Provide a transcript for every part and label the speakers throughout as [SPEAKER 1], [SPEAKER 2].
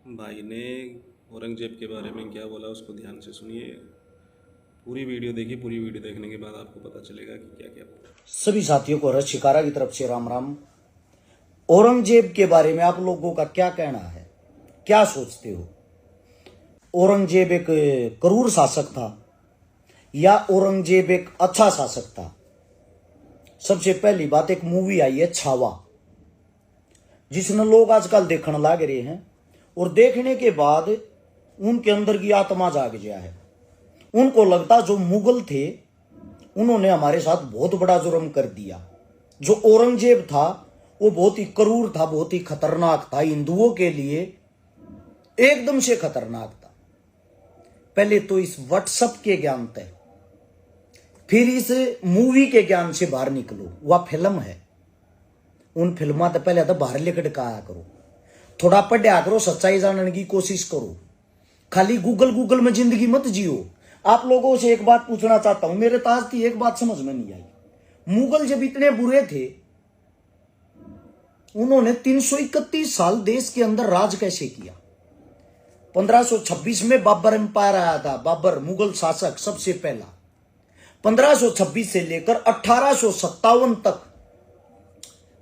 [SPEAKER 1] भाई ने औरंगजेब के बारे में क्या बोला उसको ध्यान से सुनिए। पूरी वीडियो देखिए। पूरी वीडियो देखने के बाद आपको पता चलेगा कि क्या क्या बोला।
[SPEAKER 2] सभी साथियों को हर्ष शिकारा की तरफ से राम राम। औरंगजेब के बारे में आप लोगों का क्या कहना है, क्या सोचते हो? औरंगजेब एक क्रूर शासक था या औरंगजेब एक अच्छा शासक था? सबसे पहली बात, एक मूवी आई है छावा, जिसने लोग आजकल देखने लग रहे हैं और देखने के बाद उनके अंदर की आत्मा जाग गया है। उनको लगता जो मुगल थे उन्होंने हमारे साथ बहुत बड़ा जुर्म कर दिया। जो औरंगजेब था वो बहुत ही क्रूर था, बहुत ही खतरनाक था, हिंदुओं के लिए एकदम से खतरनाक था। पहले तो इस व्हाट्सएप के ज्ञान तय, फिर इस मूवी के ज्ञान से बाहर निकलो। वह फिल्म है, उन फिल्मा तो पहले तो बाहर लेकर आया करो, थोड़ा पढ़ा करो, सच्चाई जानने की कोशिश करो। खाली गूगल में जिंदगी मत जियो। आप लोगों से एक बात पूछना चाहता हूं, मेरे ताज थी एक बात समझ में नहीं आई। मुगल जब इतने बुरे थे, उन्होंने 331 साल देश के अंदर राज कैसे किया? 1526 में बाबर एम्पायर आया था, बाबर मुगल शासक सबसे पहला। 1526 से लेकर 1857 तक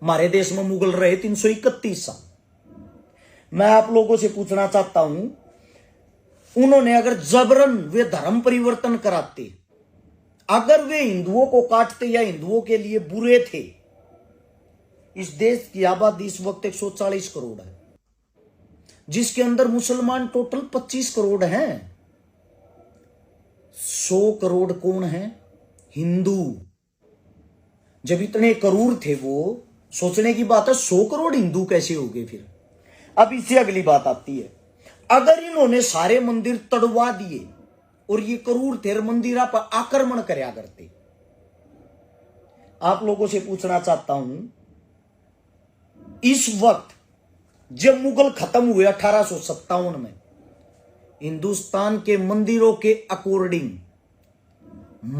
[SPEAKER 2] हमारे देश में मुगल रहे 331 साल। मैं आप लोगों से पूछना चाहता हूं, उन्होंने अगर जबरन वे धर्म परिवर्तन कराते, अगर वे हिंदुओं को काटते या हिंदुओं के लिए बुरे थे, इस देश की आबादी इस वक्त 140 करोड़ है, जिसके अंदर मुसलमान टोटल 25 करोड़ हैं। 100 करोड़ कौन है? हिंदू। जब इतने क्रूर थे वो, सोचने की बात है 100 करोड़ हिंदू कैसे हो गए फिर? अब इससे अगली बात आती है, अगर इन्होंने सारे मंदिर तड़वा दिए और ये क्रूर थे, मंदिर पर आक्रमण करया करते, आप लोगों से पूछना चाहता हूं, इस वक्त जब मुगल खत्म हुए 1857 में, हिंदुस्तान के मंदिरों के अकॉर्डिंग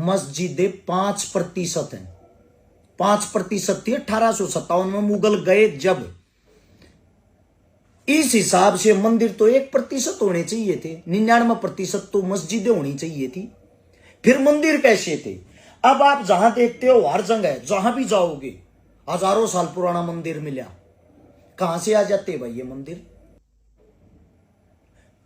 [SPEAKER 2] मस्जिदें 5% हैं। 5% थी 1857 में मुगल गए जब। इस हिसाब से मंदिर तो 1% होने चाहिए थे, 99% तो मस्जिदें होनी चाहिए थी। फिर मंदिर कैसे थे? अब आप जहां देखते हो हर जगह जहां भी जाओगे हजारों साल पुराना मंदिर मिला। कहां से आ जाते भाई ये मंदिर?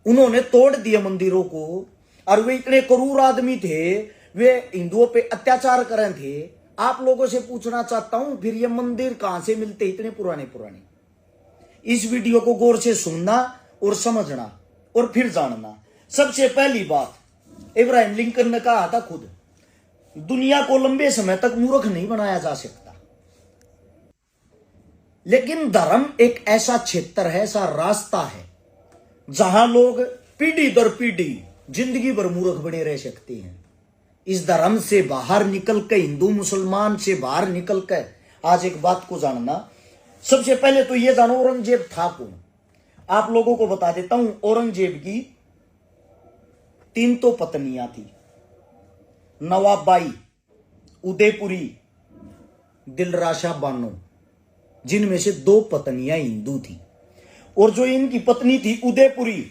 [SPEAKER 2] उन्होंने तोड़ दिए मंदिरों को, और वे इतने क्रूर आदमी थे, वे हिंदुओं पे अत्याचार कर रहे थे। आप लोगों से पूछना चाहता हूं, फिर ये मंदिर कहां से मिलते इतने पुराने पुराने? इस वीडियो को गौर से सुनना और समझना और फिर जानना। सबसे पहली बात, इब्राहिम लिंकन ने कहा था खुद, दुनिया को लंबे समय तक मूर्ख नहीं बनाया जा सकता, लेकिन धर्म एक ऐसा क्षेत्र है, ऐसा रास्ता है जहां लोग पीढ़ी दर पीढ़ी जिंदगी भर मूर्ख बने रह सकते हैं। इस धर्म से बाहर निकल कर, हिंदू मुसलमान से बाहर निकल कर आज एक बात को जानना। सबसे पहले तो यह जानो औरंगजेब था कौन। आप लोगों को बता देता हूं, औरंगजेब की 3 तो पत्नियां थी, नवाबाई, उदयपुरी, दिलराशा बानो, जिनमें से 2 पत्नियां हिंदू थी। और जो इनकी पत्नी थी उदयपुरी,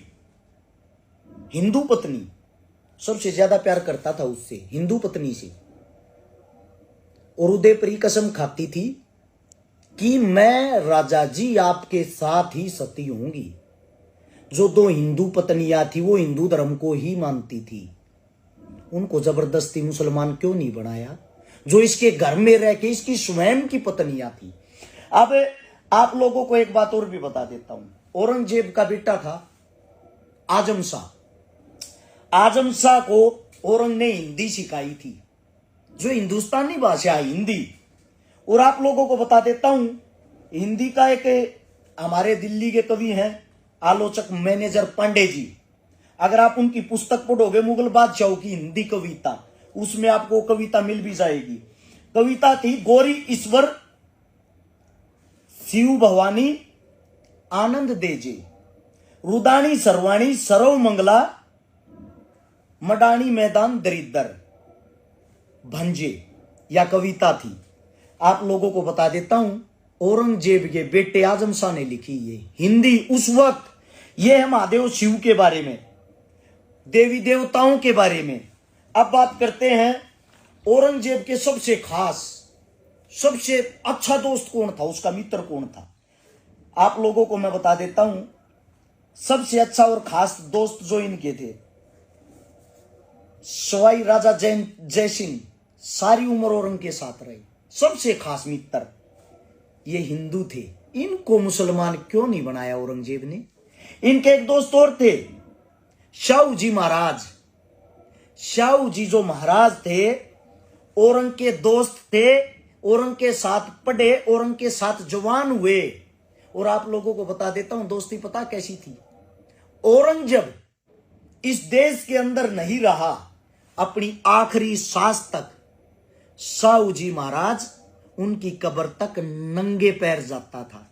[SPEAKER 2] हिंदू पत्नी, सबसे ज्यादा प्यार करता था उससे, हिंदू पत्नी से। और उदयपुरी कसम खाती थी कि मैं राजा जी आपके साथ ही सती होंगी। जो 2 हिंदू पत्नियां थी वो हिंदू धर्म को ही मानती थी, उनको जबरदस्ती मुसलमान क्यों नहीं बनाया? जो इसके घर में रह के इसकी स्वयं की पत्नियां थी। अब आप लोगों को एक बात और भी बता देता हूं, औरंगजेब का बेटा था आजम शाह। आजम शाह को औरंग ने हिंदी सिखाई थी, जो हिंदुस्तानी भाषा है हिंदी। और आप लोगों को बता देता हूं, हिंदी का एक हमारे दिल्ली के कवि हैं, आलोचक मैनेजर पांडे जी। अगर आप उनकी पुस्तक पढ़ोगे मुगल बादशाहों की हिंदी कविता, उसमें आपको कविता मिल भी जाएगी। कविता थी, गौरी ईश्वर शिव भवानी आनंद देजे, रुदानी सर्वाणी सरव मंगला, मडानी मैदान दरिद्र भंजे, या कविता थी। आप लोगों को बता देता हूं, औरंगजेब के बेटे आजम शाह ने लिखी ये हिंदी। उस वक्त ये है महादेव शिव के बारे में, देवी देवताओं के बारे में। अब बात करते हैं औरंगजेब के सबसे खास, सबसे अच्छा दोस्त कौन था, उसका मित्र कौन था। आप लोगों को मैं बता देता हूं, सबसे अच्छा और खास दोस्त जो इनके थे, सवाई राजा जय सिंह सारी उम्र औरंग के साथ रहे। सबसे खास मित्र ये हिंदू थे। इनको मुसलमान क्यों नहीं बनाया औरंगजेब ने। इनके एक दोस्त और थे, शाहू जी महाराज। शाहू जी जो महाराज थे, औरंग के दोस्त थे, औरंग के साथ पढ़े, औरंग के साथ जवान हुए। और आप लोगों को बता देता हूं दोस्ती पता कैसी थी। औरंगजेब इस देश के अंदर नहीं रहा, अपनी आखिरी सांस तक शाहू जी महाराज उनकी कब्र तक नंगे पैर जाता था।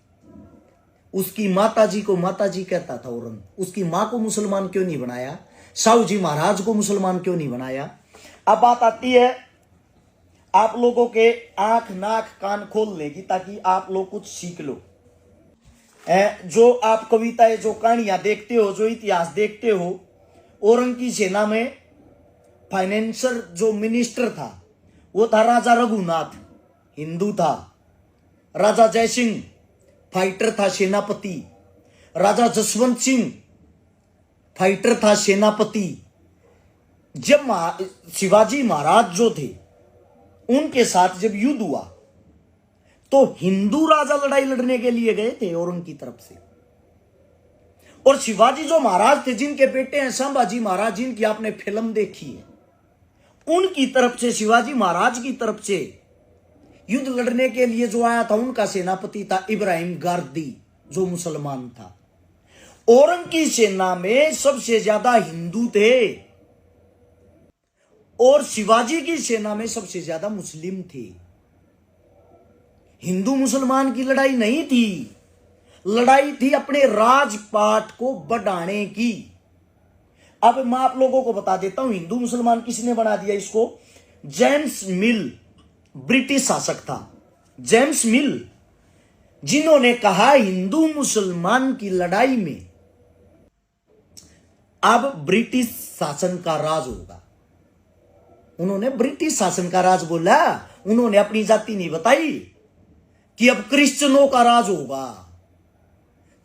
[SPEAKER 2] उसकी माता जी को माता जी कहता था औरंग। उसकी मां को मुसलमान क्यों नहीं बनाया, शाहू जी महाराज को मुसलमान क्यों नहीं बनाया। अब बात आती है आप लोगों के आंख नाक कान खोलने की, ताकि आप लोग कुछ सीख लो। जो आप कविताएं, जो कहानियां देखते हो, जो इतिहास देखते हो, औरंग की सेना में फाइनेंसर जो मिनिस्टर था वो था राजा रघुनाथ, हिंदू था। राजा जय सिंह फाइटर था, सेनापति। राजा जसवंत सिंह फाइटर था, सेनापति। जब शिवाजी महाराज जो थे उनके साथ जब युद्ध हुआ तो हिंदू राजा लड़ाई लड़ने के लिए गए थे औरंग की तरफ से। और शिवाजी जो महाराज थे, जिनके बेटे हैं संभाजी महाराज, जिनकी आपने फिल्म देखी है, उनकी तरफ से, शिवाजी महाराज की तरफ से युद्ध लड़ने के लिए जो आया था, उनका सेनापति था इब्राहिम गारदी, जो मुसलमान था। औरंग की सेना में सबसे ज्यादा हिंदू थे और शिवाजी की सेना में सबसे ज्यादा मुस्लिम थे। हिंदू मुसलमान की लड़ाई नहीं थी, लड़ाई थी अपने राजपाट को बढ़ाने की। अब मैं आप लोगों को बता देता हूं हिंदू मुसलमान किसने बना दिया इसको। जेम्स मिल ब्रिटिश शासक था, जेम्स मिल, जिन्होंने कहा हिंदू मुसलमान की लड़ाई में अब ब्रिटिश शासन का राज होगा। उन्होंने ब्रिटिश शासन का राज बोला, उन्होंने अपनी जाति नहीं बताई कि अब क्रिश्चियनों का राज होगा।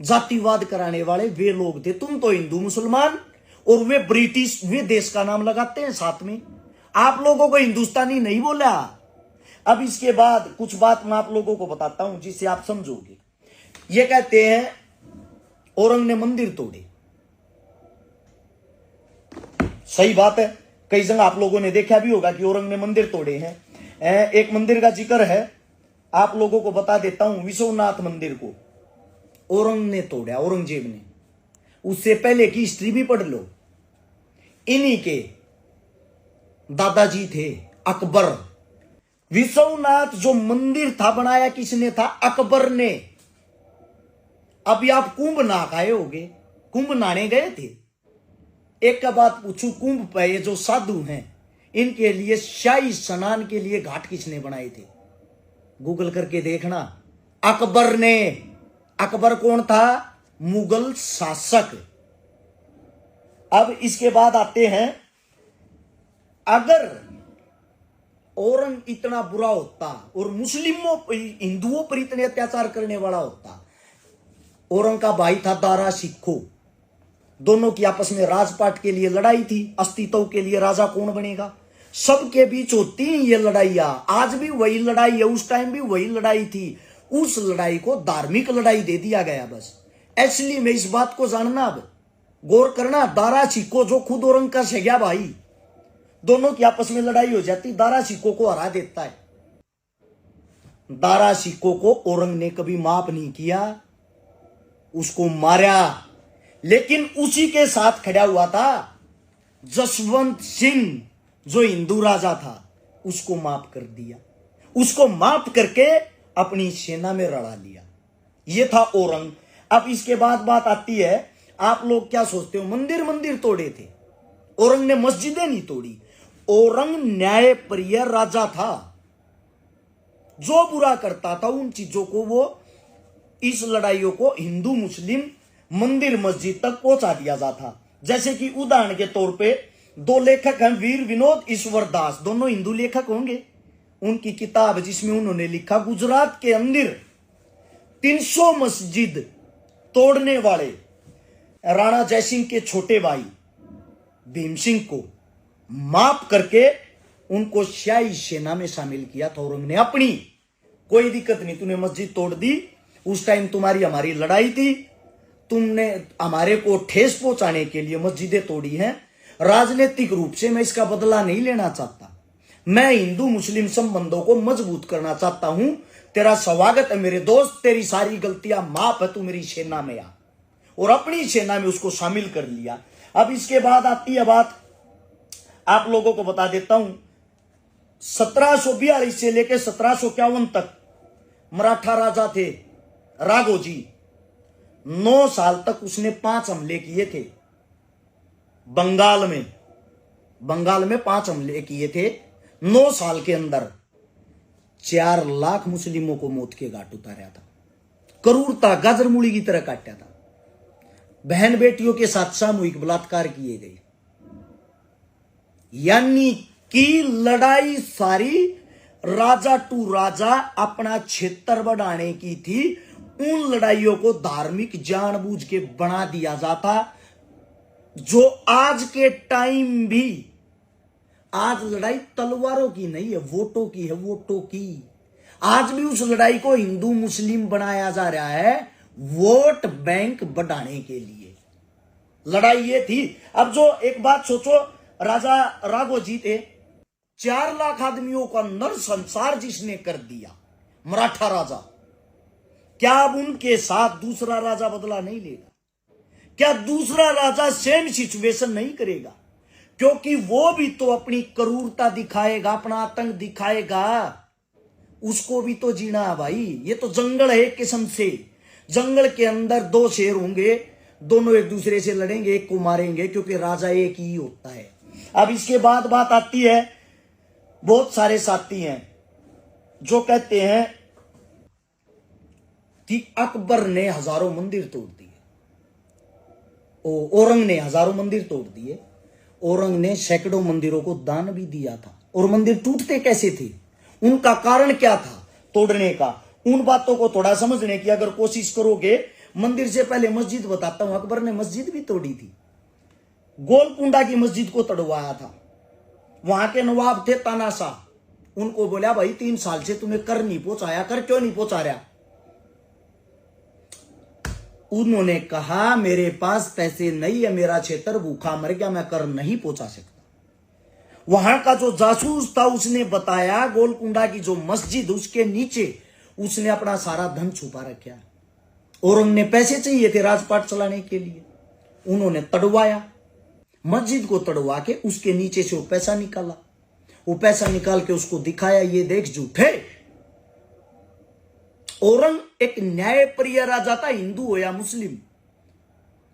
[SPEAKER 2] जातिवाद कराने वाले वे लोग थे। तुम तो हिंदू मुसलमान और वे ब्रिटिश, वे देश का नाम लगाते हैं साथ में। आप लोगों को हिंदुस्तानी नहीं बोला। अब इसके बाद कुछ बात मैं आप लोगों को बताता हूं जिससे आप समझोगे। ये कहते हैं औरंग ने मंदिर तोड़े, सही बात है। कई जगह आप लोगों ने देखा भी होगा कि औरंग ने मंदिर तोड़े हैं। एक मंदिर का जिक्र है, आप लोगों को बता देता हूं। विश्वनाथ मंदिर को औरंग ने तोड़ा, औरंगजेब ने। उससे पहले की हिस्ट्री भी पढ़ लो। इन्हीं के दादाजी थे अकबर। विश्वनाथ जो मंदिर था बनाया किसने था? अकबर ने। अभी आप कुंभ नहा आए होगे, कुंभ नहाने गए थे। एक का बात पूछू, कुंभ पे ये जो साधु हैं इनके लिए शाही स्नान के लिए घाट किसने बनाए थे? गूगल करके देखना, अकबर ने। अकबर कौन था? मुगल शासक। अब इसके बाद आते हैं, अगर औरंग इतना बुरा होता और मुस्लिमों हिंदुओं पर इतने अत्याचार करने वाला होता। औरंग का भाई था दारा शिकोह, दोनों की आपस में राजपाट के लिए लड़ाई थी, अस्तित्व के लिए राजा कौन बनेगा, सबके बीच होती ये लड़ाइयां। आज भी वही लड़ाई है, उस टाइम भी वही लड़ाई थी। उस लड़ाई को धार्मिक लड़ाई दे दिया गया बस। इसलिए मैं इस बात को जानना, अब गौर करना, दारा शिकोह जो खुद औरंग का सगा भाई, दोनों की आपस में लड़ाई हो जाती, दारा शिकोह को हरा देता है। दारा शिकोह को औरंग ने कभी माफ नहीं किया, उसको मारा। लेकिन उसी के साथ खड़ा हुआ था जसवंत सिंह, जो हिंदू राजा था, उसको माफ कर दिया। उसको माफ करके अपनी सेना में रड़ा लिया। यह था औरंग। अब इसके बाद बात आती है, आप लोग क्या सोचते हो? मंदिर तोड़े थे, औरंग ने मस्जिदें नहीं तोड़ी। औरंग न्यायप्रिय राजा था। जो बुरा करता था उन चीजों को वो, इस लड़ाइयों को हिंदू मुस्लिम मंदिर मस्जिद तक पहुंचा दिया जाता। जैसे कि उदाहरण के तौर पे दो लेखक हैं, वीर विनोद ईश्वर दास, दोनों हिंदू लेखक होंगे। उनकी किताब जिसमें उन्होंने लिखा गुजरात के अंदर 300 मस्जिद तोड़ने वाले राणा जयसिंह के छोटे भाई भीम सिंह को माफ करके उनको शाही सेना में शामिल किया था। और उन्होंने अपनी कोई दिक्कत नहीं, तूने मस्जिद तोड़ दी, उस टाइम तुम्हारी हमारी लड़ाई थी, तुमने हमारे को ठेस पहुंचाने के लिए मस्जिदें तोड़ी हैं, राजनीतिक रूप से मैं इसका बदला नहीं लेना चाहता, मैं हिंदू मुस्लिम संबंधों को मजबूत करना चाहता हूं। तेरा स्वागत है मेरे दोस्त, तेरी सारी गलतियां माफ है, तू मेरी सेना में आ। और अपनी सेना में उसको शामिल कर लिया। अब इसके बाद आती है बात, आप लोगों को बता देता हूं, 1742 से लेकर 1751 तक मराठा राजा थे राघोजी। 9 साल तक उसने 5 हमले किए थे बंगाल में 5 हमले किए थे। 9 साल के अंदर 4 लाख मुस्लिमों को मौत के घाट उतारा था। क्रूरता गाजर मूली की तरह काटा था। बहन बेटियों के साथ सामूहिक बलात्कार किए गए। यानी कि लड़ाई सारी राजा टू राजा अपना क्षेत्र बढ़ाने की थी। उन लड़ाइयों को धार्मिक जानबूझ के बना दिया जाता, जो आज के टाइम भी, आज लड़ाई तलवारों की नहीं है, वोटों की है, वोटों की। आज भी उस लड़ाई को हिंदू मुस्लिम बनाया जा रहा है वोट बैंक बढ़ाने के लिए। लड़ाई ये थी। अब जो एक बात सोचो, राजा राघोजी थे, 4 लाख आदमियों का नरसंहार जिसने कर दिया, मराठा राजा, क्या अब उनके साथ दूसरा राजा बदला नहीं लेगा? क्या दूसरा राजा सेम सिचुएशन नहीं करेगा? क्योंकि वो भी तो अपनी क्रूरता दिखाएगा, अपना आतंक दिखाएगा, उसको भी तो जीना है भाई। ये तो जंगल है एक किस्म से। जंगल के अंदर 2 शेर होंगे, दोनों एक दूसरे से लड़ेंगे, एक को मारेंगे, क्योंकि राजा एक ही होता है। अब इसके बाद बात आती है, बहुत सारे साथी हैं जो कहते हैं कि अकबर ने हजारों मंदिर तोड़ दिए, औरंग ने हजारों मंदिर तोड़ दिए, औरंग ने सैकड़ों मंदिरों को दान भी दिया था। और मंदिर टूटते कैसे थे, उनका कारण क्या था तोड़ने का, उन बातों को थोड़ा समझने की अगर कोशिश करोगे। मंदिर से पहले मस्जिद बताता हूं। अकबर ने मस्जिद भी तोड़ी थी। गोलकुंडा की मस्जिद को तोड़वाया था। वहां के नवाब थे तानाशाह, उनको बोला भाई 3 साल से तुम्हें कर नहीं पहुंचाया, कर क्यों नहीं पहुंचा रहा? उन्होंने कहा मेरे पास पैसे नहीं है, मेरा क्षेत्र भूखा मर गया, मैं कर नहीं पहुंचा सकता। वहां का जो जासूस था उसने बताया गोलकुंडा की जो मस्जिद, उसके नीचे उसने अपना सारा धन छुपा रखा। औरंग ने पैसे चाहिए थे राजपाट चलाने के लिए, उन्होंने तड़वाया, मस्जिद को तड़वा के उसके नीचे से वो पैसा निकाला। वो पैसा निकाल के उसको दिखाया, ये देख झूठे। औरंग एक न्यायप्रिय राजा था, हिंदू हो या मुस्लिम,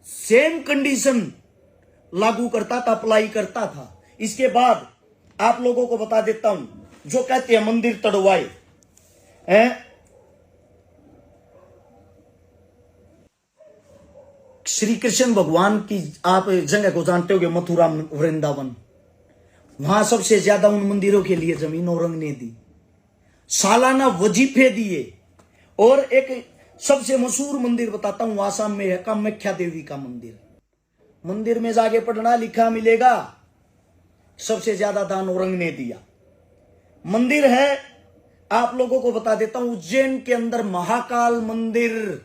[SPEAKER 2] सेम कंडीशन लागू करता था, अप्लाई करता था। इसके बाद आप लोगों को बता देता हूं, जो कहते हैं मंदिर तड़वाए हैं, श्री कृष्ण भगवान की आप जगह को जानते होंगे, मथुरा वृंदावन, वहां सबसे ज्यादा उन मंदिरों के लिए जमीन औरंग ने दी, सालाना वजीफे दिए। और एक सबसे मशहूर मंदिर बताता हूं, आसाम में है कामाख्या देवी का मंदिर। मंदिर में जाके पढ़ना लिखा मिलेगा, सबसे ज्यादा दान औरंग ने दिया। मंदिर है, आप लोगों को बता देता हूं, उज्जैन के अंदर महाकाल मंदिर,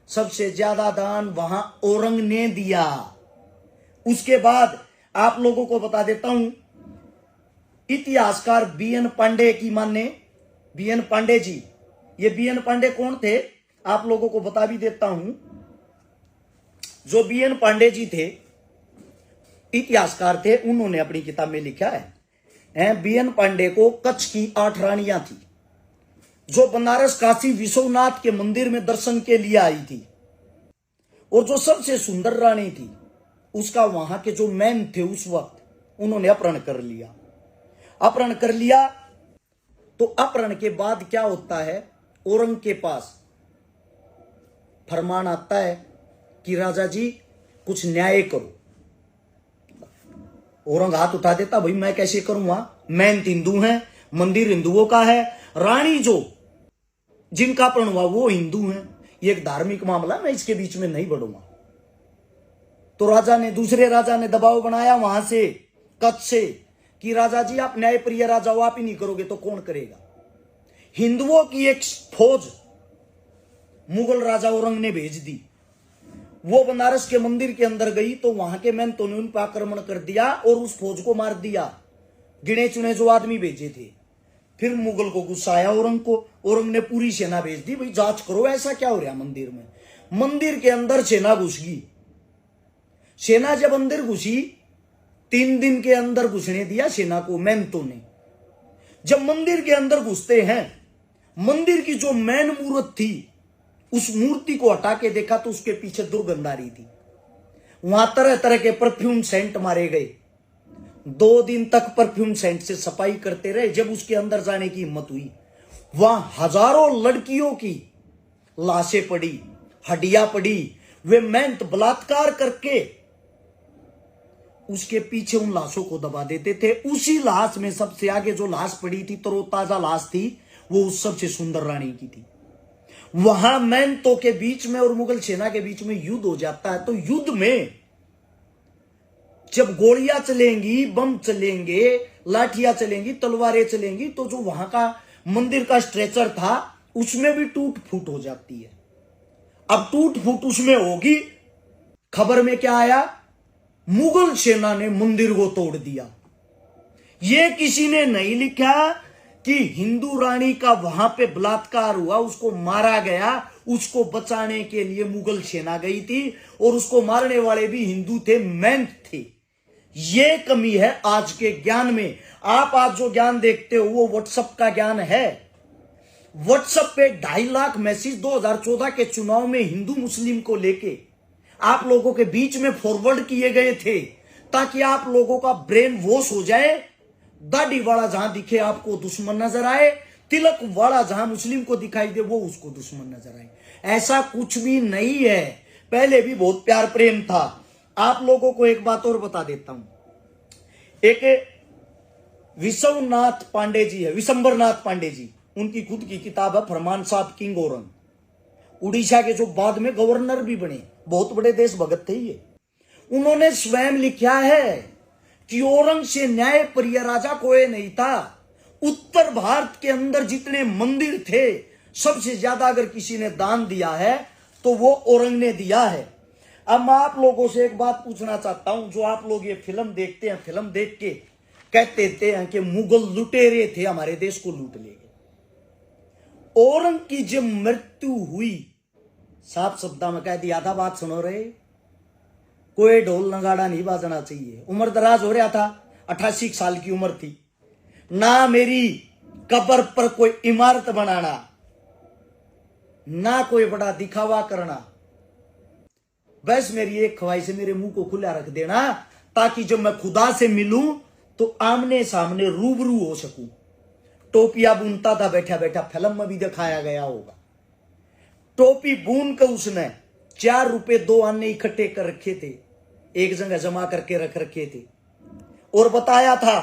[SPEAKER 2] सबसे ज्यादा दान वहां औरंग ने दिया। उसके बाद आप लोगों को बता देता हूं, इतिहासकार बीएन पांडे की माने, बीएन पांडे जी, ये बीएन पांडे कौन थे आप लोगों को बता भी देता हूं। जो बीएन पांडे जी थे, इतिहासकार थे, उन्होंने अपनी किताब में लिखा है बीएन पांडे को कच्छ की 8 रानियां थी, जो बनारस काशी विश्वनाथ के मंदिर में दर्शन के लिए आई थी। और जो सबसे सुंदर रानी थी, उसका वहां के जो मैन थे उस वक्त, उन्होंने अपहरण कर लिया। अपहरण कर लिया तो अपहरण के बाद क्या होता है, औरंग के पास फरमान आता है, कि राजा जी कुछ न्याय करो। औरंग हाथ उठा देता, भाई मैं कैसे करूंगा, मैं हिंदू है, मंदिर हिंदुओं का है, रानी जो जिनका प्रण हुआ वो हिंदू है, ये एक धार्मिक मामला, मैं इसके बीच में नहीं बढ़ूंगा। तो राजा ने, दूसरे राजा ने दबाव बनाया वहां से, कच्छ से, कि राजा जी आप न्यायप्रिय राजा हो, आप ही नहीं करोगे तो कौन करेगा। हिंदुओं की एक फौज मुगल राजा औरंग ने भेज दी। वो बनारस के मंदिर के अंदर गई तो वहां के महंतों ने उन पर आक्रमण कर दिया और उस फौज को मार दिया, गिने चुने जो आदमी भेजे थे। फिर मुगल को गुस्सा आया औरंग को, औरंग ने पूरी सेना भेज दी, भाई जांच करो ऐसा क्या हो रहा मंदिर में। मंदिर के अंदर सेना घुस गई। सेना जब अंदर घुसी, 3 दिन के अंदर घुसने दिया सेना को महंतों ने। जब मंदिर के अंदर घुसते हैं, मंदिर की जो मेन मूर्त थी उस मूर्ति को हटा के देखा तो उसके पीछे दुर्गंध आ रही थी। वहां तरह तरह के परफ्यूम सेंट मारे गए। 2 दिन तक परफ्यूम सेंट से सफाई करते रहे। जब उसके अंदर जाने की हिम्मत हुई, वहां हजारों लड़कियों की लाशें पड़ी, हड्डियां पड़ी। वे महंत बलात्कार करके उसके पीछे उन लाशों को दबा देते थे। उसी लाश में सबसे आगे जो लाश पड़ी थी, तरोताजा लाश थी, वो उस सबसे सुंदर रानी की थी। वहां महंतों के बीच में और मुगल सेना के बीच में युद्ध हो जाता है। तो युद्ध में जब गोलियां चलेंगी, बम चलेंगे, लाठियां चलेंगी, तलवारें चलेंगी, तो जो वहां का मंदिर का स्ट्रेचर था उसमें भी टूट फूट हो जाती है। अब टूट फूट उसमें होगी। खबर में क्या आया, मुगल सेना ने मंदिर को तोड़ दिया। यह किसी ने नहीं लिखा कि हिंदू रानी का वहां पे बलात्कार हुआ, उसको मारा गया, उसको बचाने के लिए मुगल सेना गई थी और उसको मारने वाले भी हिंदू थे, महंत थे। ये कमी है आज के ज्ञान में। आप आज जो ज्ञान देखते हो वो व्हाट्सएप का ज्ञान है। व्हाट्सएप पे 2.5 लाख मैसेज 2014 के चुनाव में हिंदू मुस्लिम को लेके आप लोगों के बीच में फॉरवर्ड किए गए थे, ताकि आप लोगों का ब्रेन वॉश हो जाए। दाढ़ी वाला जहां दिखे आपको दुश्मन नजर आए, तिलक वाला जहां मुस्लिम को दिखाई दे वो उसको दुश्मन नजर आए। ऐसा कुछ भी नहीं है। पहले भी बहुत प्यार प्रेम था। आप लोगों को एक बात और बता देता हूं। एक विश्वनाथ पांडे जी है, विशंबरनाथ पांडे जी, उनकी खुद की किताब है फरमान साहब किंग औरंग। उड़ीसा के जो बाद में गवर्नर भी बने, बहुत बड़े देशभक्त थे ये। उन्होंने स्वयं लिखा है कि औरंग से न्याय प्रिय राजा कोई नहीं था। उत्तर भारत के अंदर जितने मंदिर थे, सबसे ज्यादा अगर किसी ने दान दिया है तो वो औरंग ने दिया है। अब मैं आप लोगों से एक बात पूछना चाहता हूं। जो आप लोग ये फिल्म देखते हैं, फिल्म देख के कहते हैं कि मुगल लुटेरे थे, हमारे देश को लूट ले गए। औरंग की जब मृत्यु हुई, साफ शब्दा में कह दिया था, बात सुनो रहे, कोई ढोल नगाड़ा नहीं बाजना चाहिए। उम्र दराज हो रहा था, 88 साल की उम्र थी। ना मेरी कब्र पर कोई इमारत बनाना, ना कोई बड़ा दिखावा करना। बस मेरी एक ख्वाहिश है, मेरे मुंह को खुला रख देना, ताकि जब मैं खुदा से मिलूं तो आमने सामने रूबरू हो सकूं। टोपियां बुनता था बैठा बैठा, फिल्म में भी दिखाया गया होगा। टोपी बुन कर उसने 4 रुपए 2 आने इकट्ठे कर रखे थे, एक जगह जमा करके रख रखे थे, और बताया था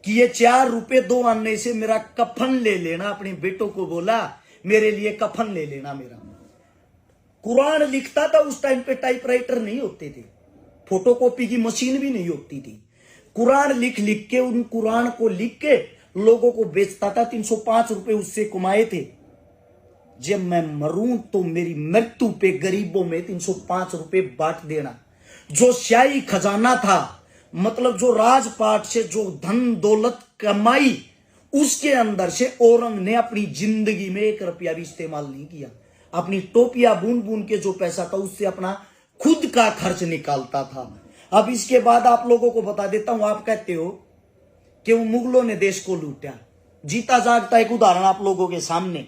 [SPEAKER 2] कि ये 4 रुपए 2 आने से मेरा कफन ले लेना। अपने बेटों को बोला, मेरे लिए कफन ले लेना मेरा। कुरान लिखता था, उस टाइम पे टाइपराइटर नहीं होते थे, फोटोकॉपी की मशीन भी नहीं होती थी। कुरान लिख लिख के, उन कुरान को लिख के लोगों को बेचता था। 305 रुपए उससे कमाए थे। जब मैं मरूं तो मेरी मृत्यु पे गरीबों में 305 रुपए बांट देना। जो शाही खजाना था, मतलब जो राजपाट से जो धन दौलत कमाई, उसके अंदर से औरंग ने अपनी जिंदगी में 1 रुपया भी इस्तेमाल नहीं किया। अपनी टोपियां बुन बुन के जो पैसा था उससे अपना खुद का खर्च निकालता था। अब इसके बाद आप लोगों को बता देता हूं। आप कहते हो कि वो मुगलों ने देश को लूटा, जीता जागता एक उदाहरण आप लोगों के सामने।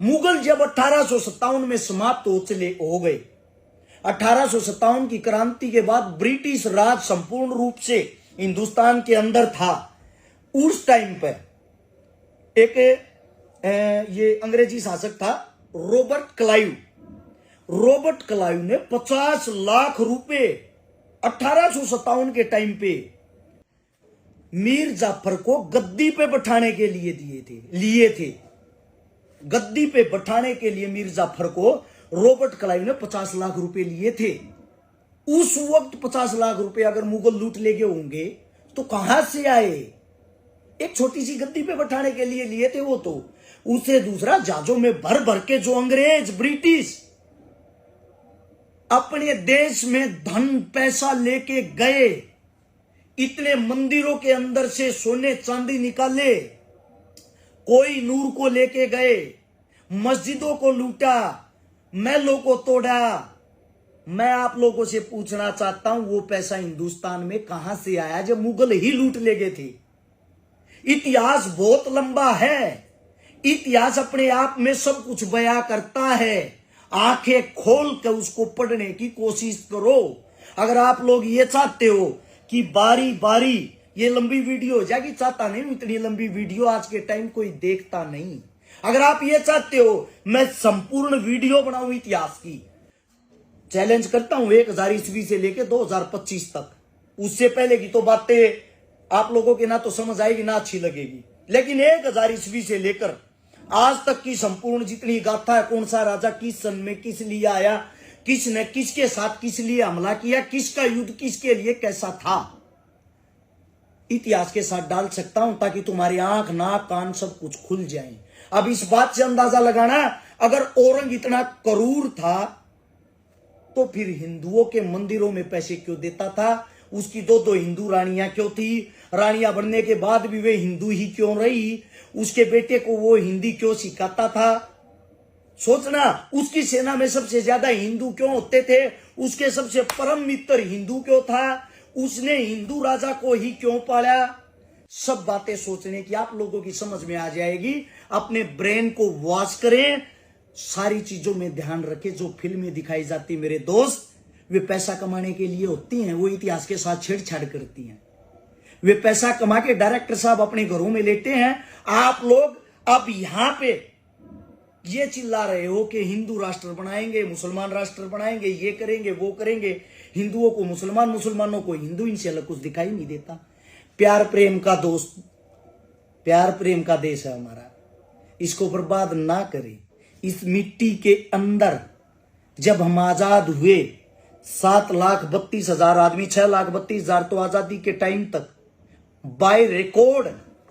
[SPEAKER 2] मुगल जब 1857 में समाप्त हो गए, 1857 की क्रांति के बाद ब्रिटिश राज संपूर्ण रूप से हिंदुस्तान के अंदर था। उस टाइम पर एक ये अंग्रेजी शासक था, रॉबर्ट क्लाइव। रॉबर्ट क्लाइव ने 50 लाख रुपए 1857 के टाइम पे मीर जाफर को गद्दी पे बैठाने के लिए लिए थे। गद्दी पे बैठाने के लिए मीर जाफर को रॉबर्ट क्लाइव ने 50 लाख रुपए लिए थे। उस वक्त 50 लाख रुपए अगर मुगल लूट ले गए होंगे तो कहां से आए? एक छोटी सी गद्दी पे बैठाने के लिए लिए थे वो तो। उसे दूसरा जहाजों में भर भर के जो अंग्रेज ब्रिटिश अपने देश में धन पैसा लेके गए, इतने मंदिरों के अंदर से सोने चांदी निकाले, कोई नूर को लेके गए, मस्जिदों को लूटा, महलों को तोड़ा। मैं आप लोगों से पूछना चाहता हूं वो पैसा हिंदुस्तान में कहां से आया जब मुगल ही लूट ले गए थे? इतिहास बहुत लंबा है। इतिहास अपने आप में सब कुछ बयां करता है। आंखें खोल कर उसको पढ़ने की कोशिश करो। अगर आप लोग ये चाहते हो कि बारी बारी ये लंबी वीडियो हो जाएगी, चाहता नहीं हूं इतनी लंबी वीडियो आज के टाइम कोई देखता नहीं। अगर आप ये चाहते हो मैं संपूर्ण वीडियो बनाऊं इतिहास की, चैलेंज करता हूं 1000 ईस्वी से लेकर 2025 तक। उससे पहले की तो बातें आप लोगों के ना तो समझ आएगी ना अच्छी लगेगी, लेकिन 1000 ईस्वी से लेकर आज तक की संपूर्ण जितनी गाथा है, कौन सा राजा किस सन में किस लिए आया, किसने किसके साथ किस लिए हमला किया, किसका युद्ध किसके लिए कैसा था, इतिहास के साथ डाल सकता हूं ताकि तुम्हारी आंख नाक कान सब कुछ खुल जाए। अब इस बात से अंदाजा लगाना, अगर औरंग इतना क्रूर था तो फिर हिंदुओं के मंदिरों में पैसे क्यों देता था? उसकी दो हिंदू रानियां क्यों थी? रानियां बनने के बाद भी वे हिंदू ही क्यों रही? उसके बेटे को वो हिंदी क्यों सिखाता था? सोचना, उसकी सेना में सबसे ज्यादा हिंदू क्यों होते थे? उसके सबसे परम मित्र हिंदू क्यों था? उसने हिंदू राजा को ही क्यों पाला? सब बातें सोचने की आप लोगों की समझ में आ जाएगी। अपने ब्रेन को वॉश करें, सारी चीजों में ध्यान रखें। जो फिल्में दिखाई जाती मेरे दोस्त, वे पैसा कमाने के लिए होती हैं, वो इतिहास के साथ छेड़छाड़ करती हैं। वे पैसा कमा के डायरेक्टर साहब अपने घरों में लेते हैं। आप लोग अब यहां पे ये चिल्ला रहे हो कि हिंदू राष्ट्र बनाएंगे, मुसलमान राष्ट्र बनाएंगे, ये करेंगे वो करेंगे, हिंदुओं को मुसलमान, मुसलमानों को हिंदू, इनसे अलग कुछ दिखाई नहीं देता। प्यार प्रेम का दोस्त, प्यार प्रेम का देश है हमारा, इसको बर्बाद ना करें। इस मिट्टी के अंदर जब हम आजाद हुए 7,32,000 आदमी, 6,32,000 तो आजादी के टाइम तक बाय रिकॉर्ड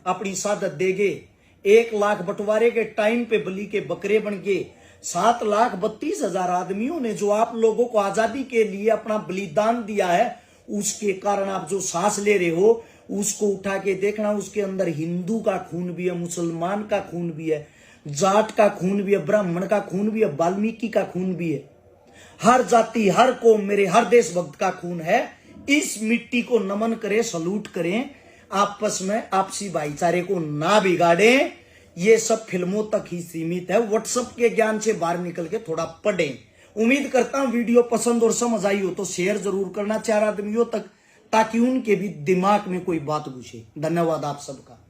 [SPEAKER 2] अपनी शहादत दे गए। 1 लाख बंटवारे के टाइम पे बलि के बकरे बन गए। 7,32,000 आदमियों ने जो आप लोगों को आजादी के लिए अपना बलिदान दिया है, उसके कारण आप जो सांस ले रहे हो उसको उठा के देखना, उसके अंदर हिंदू का खून भी है, मुसलमान का खून भी है, जाट का खून भी है, ब्राह्मण का खून भी है, वाल्मीकि का खून भी है। हर जाति, हर कौम, मेरे हर देशभक्त का खून है। इस मिट्टी को नमन करें, सलूट करें। आपस में आपसी भाईचारे को ना बिगाड़ें। ये सब फिल्मों तक ही सीमित है। व्हाट्सएप के ज्ञान से बाहर निकल के थोड़ा पढ़ें। उम्मीद करता हूं वीडियो पसंद और समझ आई हो तो शेयर जरूर करना 4 आदमियों तक, ताकि उनके भी दिमाग में कोई बात घुसे। धन्यवाद आप सबका।